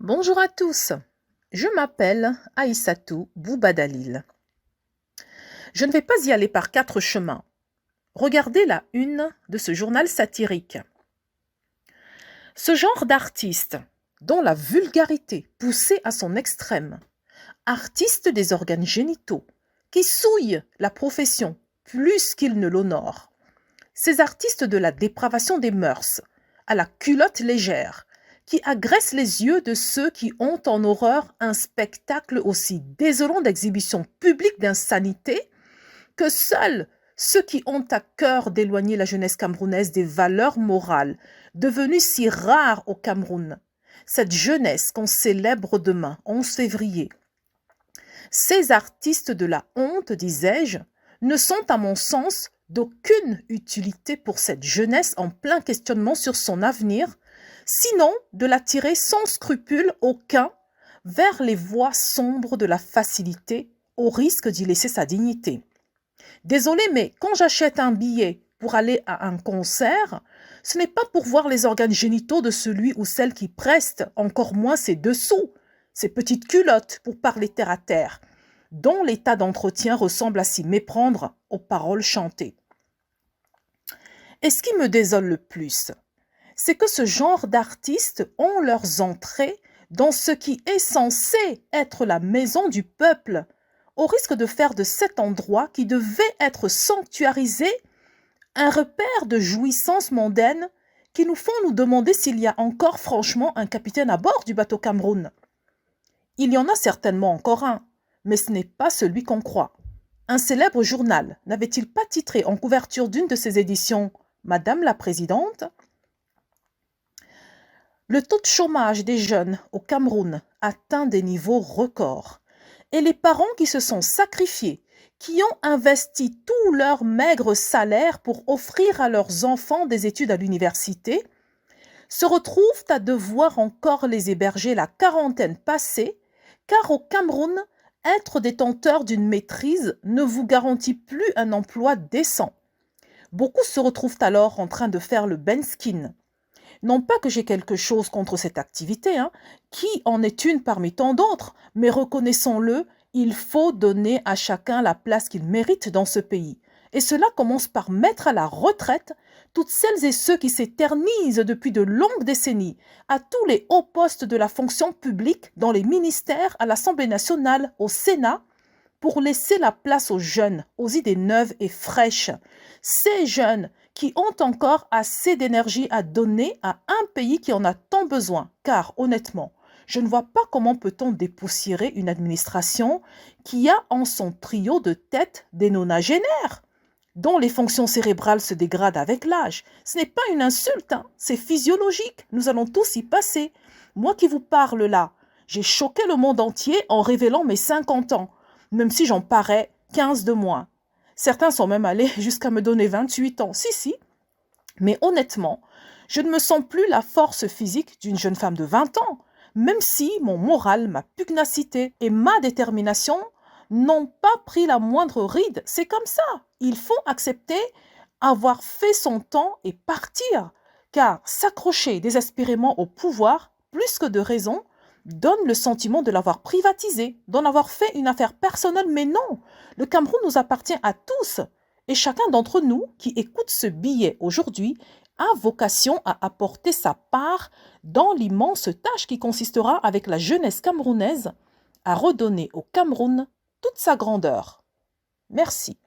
Bonjour à tous, je m'appelle Aïssatou Boubadalil. Je ne vais pas y aller par 4 chemins. Regardez la une de ce journal satirique. Ce genre d'artiste, dont la vulgarité poussée à son extrême, artiste des organes génitaux, qui souille la profession plus qu'il ne l'honore, ces artistes de la dépravation des mœurs, à la culotte légère, qui agressent les yeux de ceux qui ont en horreur un spectacle aussi désolant d'exhibition publique d'insanité que seuls ceux qui ont à cœur d'éloigner la jeunesse camerounaise des valeurs morales, devenues si rares au Cameroun, cette jeunesse qu'on célèbre demain, 11 février. Ces artistes de la honte, disais-je, ne sont à mon sens d'aucune utilité pour cette jeunesse en plein questionnement sur son avenir, sinon de l'attirer sans scrupule aucun vers les voies sombres de la facilité, au risque d'y laisser sa dignité. Désolé, mais quand j'achète un billet pour aller à un concert, ce n'est pas pour voir les organes génitaux de celui ou celle qui preste, encore moins ses dessous, ces petites culottes, pour parler terre à terre, dont l'état d'entretien ressemble à s'y méprendre aux paroles chantées. Et ce qui me désole le plus, c'est que ce genre d'artistes ont leurs entrées dans ce qui est censé être la maison du peuple, au risque de faire de cet endroit qui devait être sanctuarisé un repère de jouissances mondaines qui nous font nous demander s'il y a encore franchement un capitaine à bord du bateau Cameroun. Il y en a certainement encore un, mais ce n'est pas celui qu'on croit. Un célèbre journal n'avait-il pas titré en couverture d'une de ses éditions « Madame la Présidente » ? Le taux de chômage des jeunes au Cameroun atteint des niveaux records. Et les parents qui se sont sacrifiés, qui ont investi tout leur maigre salaire pour offrir à leurs enfants des études à l'université, se retrouvent à devoir encore les héberger la quarantaine passée, car au Cameroun, être détenteur d'une maîtrise ne vous garantit plus un emploi décent. Beaucoup se retrouvent alors en train de faire le benskin. Non pas que j'ai quelque chose contre cette activité, qui en est une parmi tant d'autres, mais reconnaissons-le, il faut donner à chacun la place qu'il mérite dans ce pays. Et cela commence par mettre à la retraite toutes celles et ceux qui s'éternisent depuis de longues décennies à tous les hauts postes de la fonction publique, dans les ministères, à l'Assemblée nationale, au Sénat, pour laisser la place aux jeunes, aux idées neuves et fraîches. Ces jeunes qui ont encore assez d'énergie à donner à un pays qui en a tant besoin. Car, honnêtement, je ne vois pas comment peut-on dépoussiérer une administration qui a en son trio de tête des nonagénaires, dont les fonctions cérébrales se dégradent avec l'âge. Ce n'est pas une insulte, c'est physiologique. Nous allons tous y passer. Moi qui vous parle là, j'ai choqué le monde entier en révélant mes 50 ans, même si j'en parais 15 de moins. Certains sont même allés jusqu'à me donner 28 ans. Si. Mais honnêtement, je ne me sens plus la force physique d'une jeune femme de 20 ans, même si mon moral, ma pugnacité et ma détermination n'ont pas pris la moindre ride. C'est comme ça. Il faut accepter avoir fait son temps et partir, car s'accrocher désespérément au pouvoir, plus que de raison, donne le sentiment de l'avoir privatisé, d'en avoir fait une affaire personnelle, mais non, le Cameroun nous appartient à tous, et chacun d'entre nous qui écoute ce billet aujourd'hui a vocation à apporter sa part dans l'immense tâche qui consistera avec la jeunesse camerounaise à redonner au Cameroun toute sa grandeur. Merci.